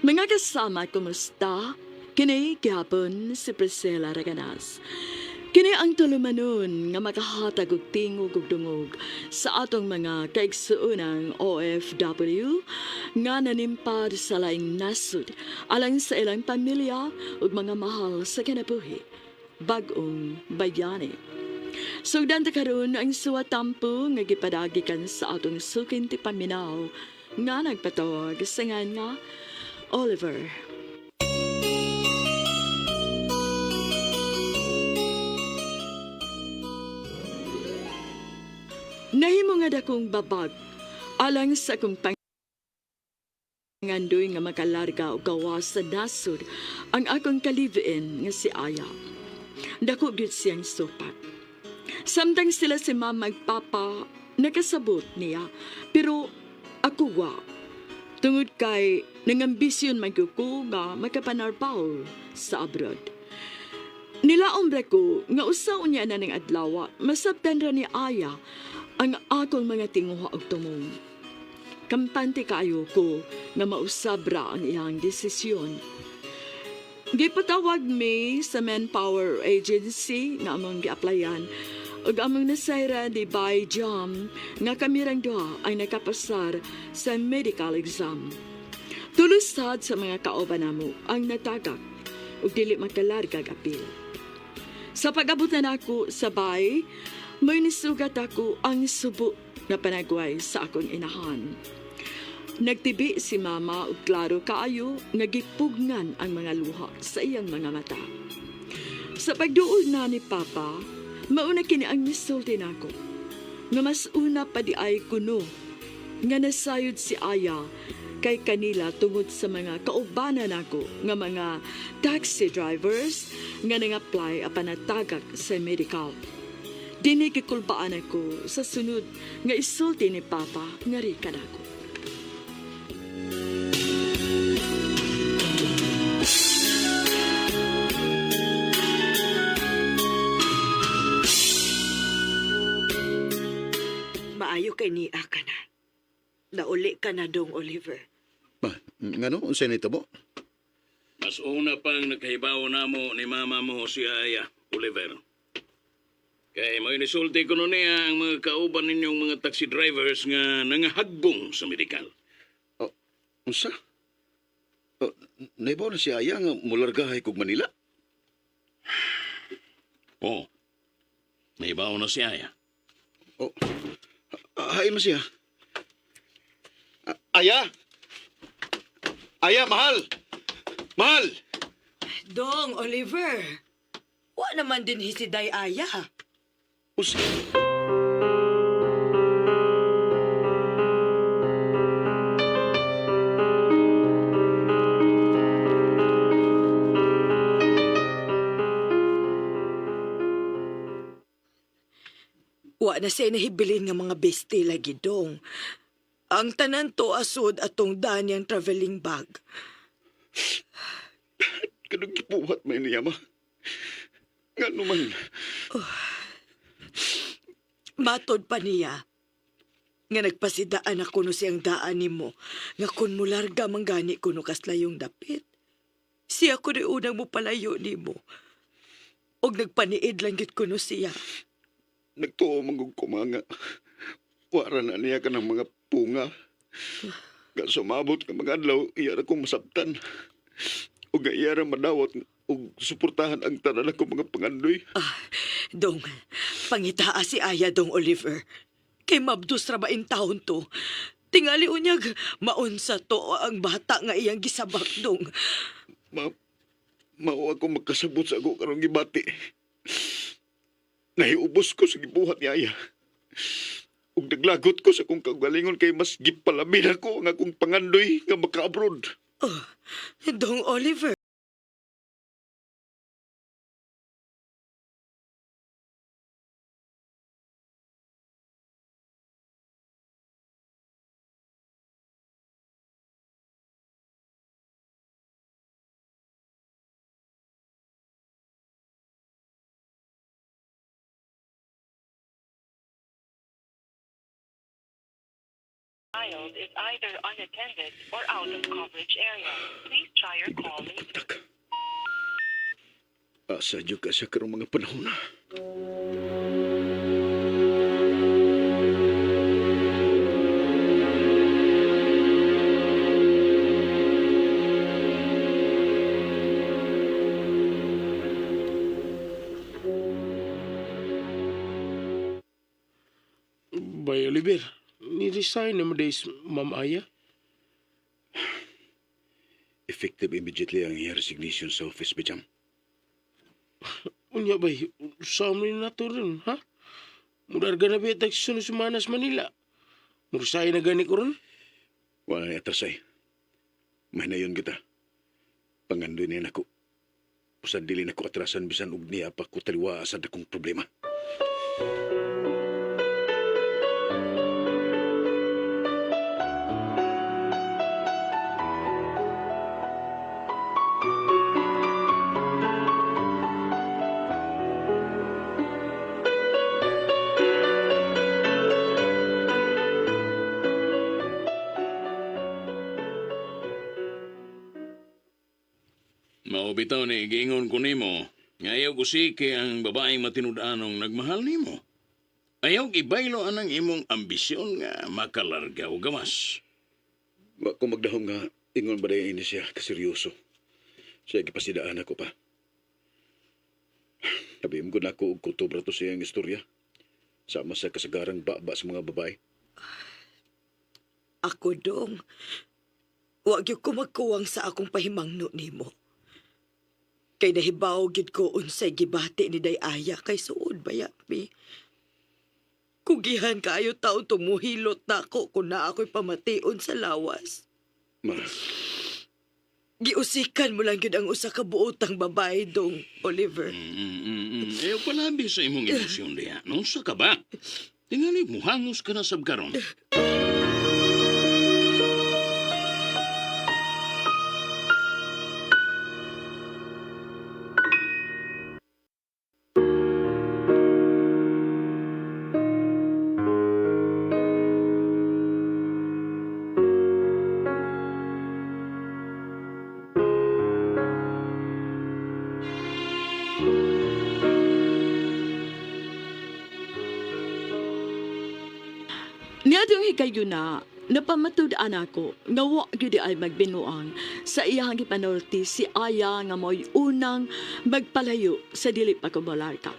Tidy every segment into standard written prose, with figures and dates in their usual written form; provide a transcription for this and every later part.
Mga kasama, kumusta? Kini gihapon si Priscilla Raganas. Kini ang tulumanon nga makahatag og tingog ug dungog sa atong mga kaigsuonang OFW nga nanimpad sa laing nasud alang sa ilang pamilya ug mga mahal sa kinabuhi. Bag-ong bayani. Sugdan ta karon ang suwatampo nga gipadagikan sa atong sukin ti paminaw nga nagpatawag sa ngan nga Oliver. Nahimo nga dakong babag alang sa akong pangandoy nga makalarga o gawas sa nasod ang akong kalivin nga si Aya. Dako gyud siyang supat. Samtang sila si mama ug papa nakasabot niya, pero ako wa. Tungod kay nangambisyon man ko nga makapanarpaw sa abroad. Nilaom ra ko nga usaw niya na ng adlaw, masabtan ra ni Aya ang akong mga tinguha og tumong. Kampante kaayo ko nga mausabra ang iyang desisyon. Gipatawag mi sa Manpower Agency nga among gi-applyan ug among nasayra di by jam nga kamirang duha ay nakapasar sa medical exam. Tulos sad sa mga kauban namo ang natagak ug dili makalargag apil. Sa pag-abot na nako sa bay, may nisugat ako ang subo na panagway sa akong inahan. Nagtibi si mama ug klaro kaayo nga gipugngan ang mga luha sa iyang mga mata. Sa pagduol na ni papa, mauna kini ang nisulti nako. Nga mas una pa di ay kuno nga nasayod si Aya kay kanila tungod sa mga kaubanan nako nga mga taxi drivers nga nang-apply apan natagak sa medical. Dini kikulbaan ako sa sunod nga isulti ni Papa nga rika nako. Maayo kay niya ka na. Nauli ka na dong, Oliver. Ngano? Unsay nitabo? Mas una pang nagkahibaw na mo ni mama mo si Aya, Oliver. Kay may nisulti ko nun niya ang mga kauban ninyong mga taxi drivers nga nangahagbong sa medikal. Unsa? Naibaw na si Aya nga mulargahay kog Manila? Oo. Nahibaw na si Aya. Hain mo siya. Aya! Aya, mahal! Mahal! Dong, Oliver. Wa naman din hisiday Aya. Unsa? Wa na siya nahibilin nga mga besti lagi, Dong. Ang tanan to asod atong danyang traveling bag. Kanong gibuhat may niya, ma? Nga naman. Matod pa niya. Nga nagpasidaan ako no siyang daan ni mo. Nga kun mularga manggani ko no kaslayong dapit. Siya ko rin unang mo palayo ni mo. Og nagpaniid lang git ko no siya. Nagtuo manggug ko mga. Wara na niya ka ng mga punga. Nga sumabot ka mga adlaw, iya na kong masabtan. O nga iya na madawat o suportahan ang tanan ako mga pangandoy. Dong, pangitaa si Aya, Dong Oliver. Kay mabdus ra ba in taon to? Tingali unyag, maunsa to ang bata nga iyang gisabak, Dong. Mao ako magkasabot sa ako karong gibati. Nahiubos ko sa gibuhat ni Aya. Ug naglagot ko sa kong kagalingon kay mas gipalamin ako ang akong pangandoy nga maka-abroad. Dong Oliver. dialed is either unattended or out of coverage area. Please try your Di ko na call ako later. makontak. Asa juga siya karong mga panahon na. Bay Oliver, ni-resign naman days Ma'am Aya. Effective immediately ang iyang resignation sa office, Bijam. Unya bay, sa amin na to rin, ha? Mudarga na ba tayo sa Manas, Manila? Murisay na gani ko rin? Wala na atrasay. Mahinayon kita. Pangandoy niya ako. Usan dili na ko atrasan bisan og niya pa ko taliwa sa dakong problema. Maubitaw ni giingon ko nimo. Ngayaw ko kay ang babaeng matinud-anong nagmahal nimo. Ayaw ibaylo anang imong ambisyon nga makalarga o gamas. Wa ko magdahom nga ingon ba dayon ini siya kaseryoso. Siya gipasidaan ako pa. Sabihin ko na ako og kutubra to siyang istorya. Sama sa kasagarang baba sa mga babae. Ako dong. Wag gyud ko magkuwang sa akong pahimangno nimo. Kay nahibaw gyud ko unsay gibati ni Dayaya kay suod bayami. Kugihan kaayo taon tumuhilot na ako kung na ako'y pamation sa lawas. Ma, Giusikan mo lang gyud ang usa ka buotang babae dong, Oliver. Ayaw palabi sa imong emosyon diya. Nung sa ka ba? Tingali mo hangos ka na sab karon. Niadong hikayo na, napamatud-an ako nga wa gyud ay magbinuang sa iyang gipanulti si Aya nga mo'y unang magpalayo sa dili pa kumularka.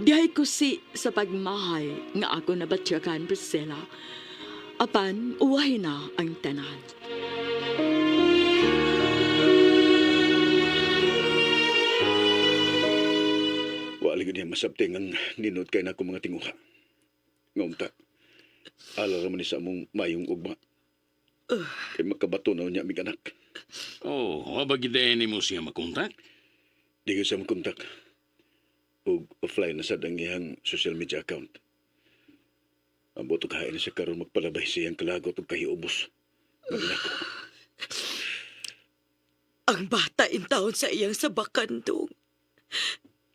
Dihay ko si sa pagmahay nga ako nabatyakan, Priscilla. Apan, uwahin na ang tanan. wala gyud niya masabting ang ninot kay nako mga tinguha. Ngumta. Ala ra man ni sa among mayong ugma. Kay makabato na niya mig anak. Oh, wabagidayan nimo siya makontak? Di ko siya makontak. Ug offline na sad ang iyang social media account. Ang boto kahain na siya karon magpalabay siyang kalagot ug kahiubos. Maginako. Ang bata in taon sa iyang sabakan dong.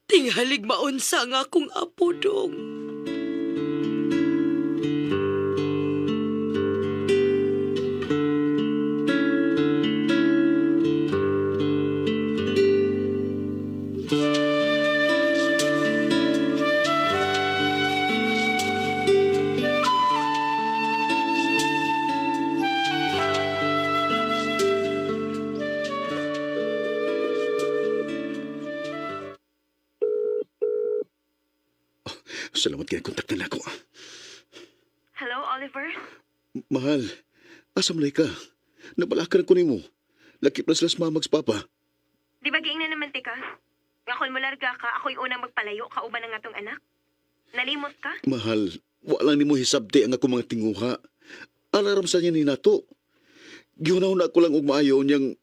Tinghalig maunsa nga akong apo dong. Salamat kay kontaktan ako. Hello, Oliver? Mahal, asa malay ka? Nabalakaran ko nimo. Laki plus las mamags papa. Di ba giing na naman tika? Nga kung mularga ka, ako'y unang magpalayo, kauban ng atong anak. Nalimot ka? Mahal, wala nimo hisabti ang ako mga tinguha. Alaram sa niya ni nato. Gihunaw na ako lang og maayo niyang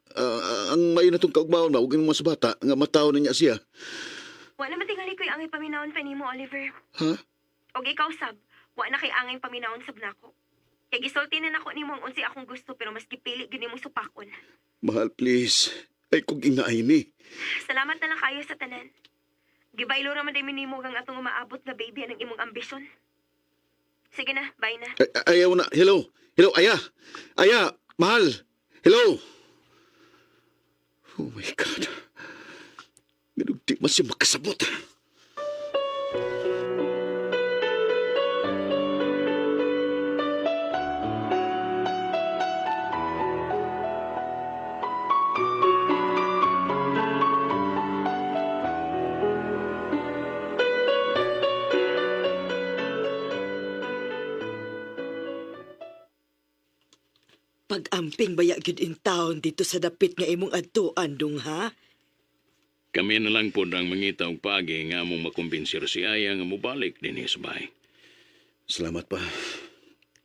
ang may natong kaugmaon na ug mas bata nga mataw na niya siya. Wa naman tingali ko'y angay paminawon pa nimo, Oliver. Ha? Og ikaw, Sab, wa na kay angay paminawon sab nako. Kaya gisulti na nako nimo ang unsi akong gusto pero mas gipili gyud nimong supakon. Mahal, please. Ay kung inaay ni. Salamat na lang kayo sa tanan. Gibaylo ra man day nimo ang atong umaabot nga baby ang imong ambisyon. Sige na, bye na. Ayaw na. Hello. Hello, Aya. Aya, mahal. Hello. Oh my God. Ganun di man siya makasabot. Pag-amping baya gyud in town dito sa dapit nga imong adtuan dong ha? Kami na lang po ang mangita og pagi nga among makumbinsir si Aya nga mubalik din sa bahay. Salamat pa.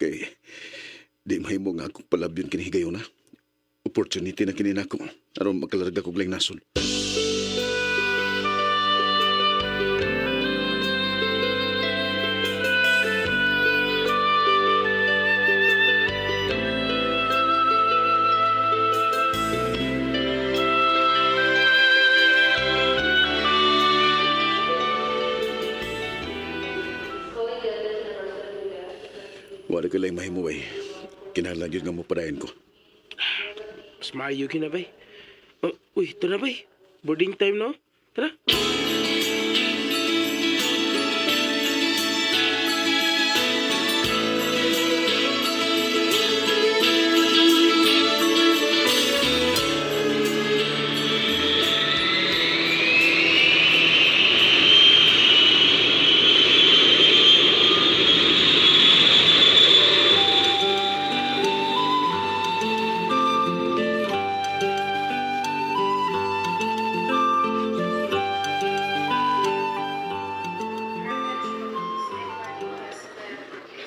Kay di mahimo nga akong palabyon kinihigayo na. Opportunity na kininako aron makalarga kog laing nasod. Wala ko lang mahimo bay. Kinahanglan yun nga mo padayon ko. Mas maayo na bay. Oh, uy, ito na bay. Boarding time no? Tara.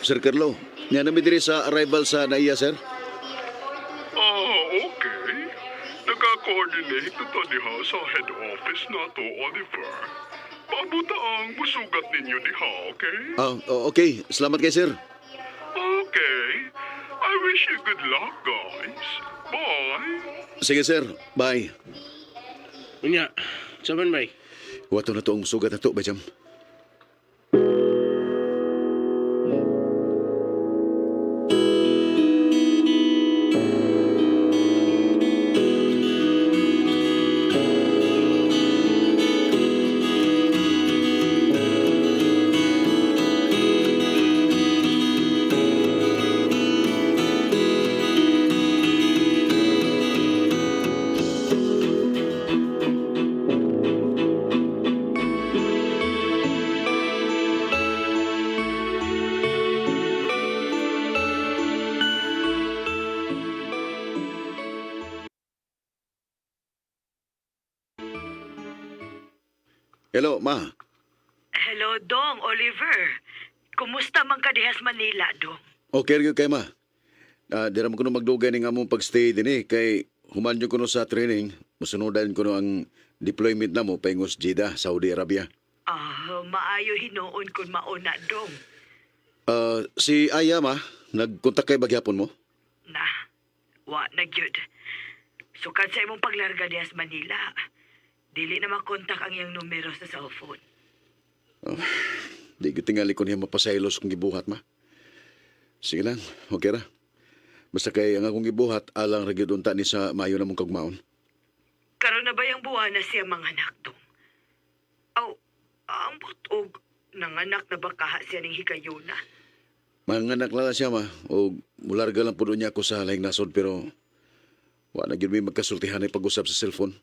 Sir Carlo, nga namin diri sa arrival sa Naiya, sir. Okay. Nagka-coordinate na to diha sa head office na to, Oliver. Pabuta ang musugat ninyo diha, okay? Okay. Salamat kay sir. Okay. I wish you good luck, guys. Bye. Sige, sir. Bye. Unya, saban bay. Wato na to ang sugat na to, Bajam. Hello, ma. Hello dong, Oliver. Kumusta man ka dihas Manila dong? Okay rin kay ma. Di naman ko na magdugay ng among pagstay din kay human ko no sa training. Masunodan ko no ang deployment na mo paingos Jeddah, Saudi Arabia. Maayo hinoon kung mauna dong. Si Aya, ma, nagkontak kay bagyapon mo? Na, wa na gyud. Sukad sa imong paglarga dihas Manila. Dili na makontak ang iyang numero sa cellphone. Di ko tingali ko niya mapasaylos kung gibuhat, ma. Sige lang, okay ra. Basta kay ang akong gibuhat, alang ragyod unta ni sa mayo na mong kagmaon. Karon na ba yung buwan na siya mga anak dong? Ang butog, nanganak na ba kaha siya ng hikayo na? Manganak lang siya, ma. O mularga lang po doon niya ako sa laing nasod, pero wala na yun may magkasultihan ay pag-usap sa cellphone.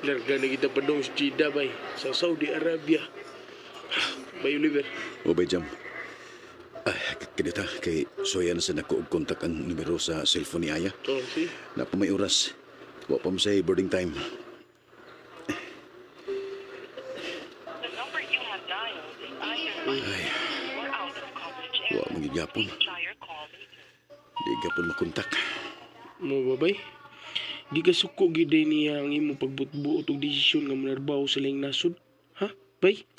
Larga na kita pa dong sa Jeddah bay. Sa Saudi Arabia. Bay Oliver. O bay, Jam. Kinita, kay Soyan sa nakuog-kontak ang numero sa cellphone ni Aya. Oh, si. Na pa may oras. Wa pa mo say boarding time. Gapon. Please try your call later. Di gapon makontak. Mo babay. Di ka suko giday niya ang imong pagbutbuot og desisyon nga manarbaho sa laing nasod. Ha? Bay?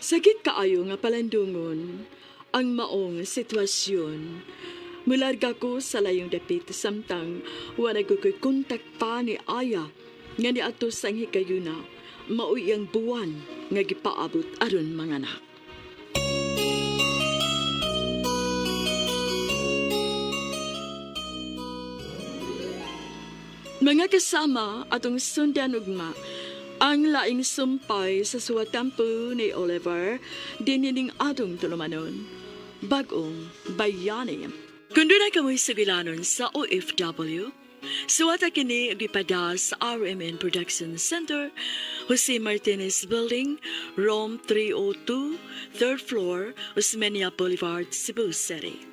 Sakit kaayo nga palandungon ang maong sitwasyon. Mularga ko sa layong dapit samtang wala ko ko'y kontak pa ni Aya nga ni ato sang hikayuna maoy ang buwan nga gipaabot aron mga anak. Mga kasama atong sundan ugma ang laing sumpay sa suwatampo ni Oliver dinining atong tulumanon. Bagong bayani. Kundo na kamoy sugilanon sa OFW, suwata kini gipada sa RMN Production Center, Jose Martinez Building, Rome 302, 3rd floor, Osmeña Boulevard, Cebu City.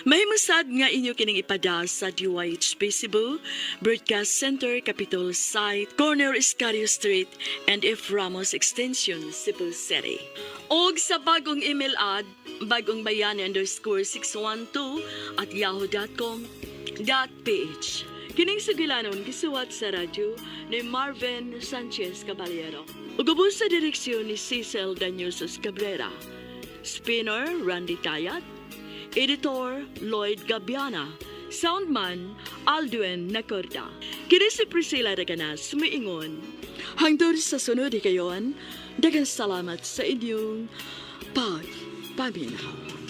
Mahimusad nga inyo kining ipada sa DYHP Cebu, Broadcast Center, Capitol Site, Corner Iscario Street, and F. Ramos Extension, Cebu City. Og sa bagong email ad, bagongbayani_612@yahoo.com.ph. Kining sugilanon gisuwat sa radyo ni Marvin Sanchez Caballero. Ug ubos sa direksyon ni Cecil Dañosos Cabrera. Spinner, Randy Tayat. Editor, Lloyd Gabiana. Soundman, Aldwin Nacorda. Kini si Priscilla Raganas, sumiingon. Hangtod sa sunod kayon, dagang salamat sa inyong pagpaminaw.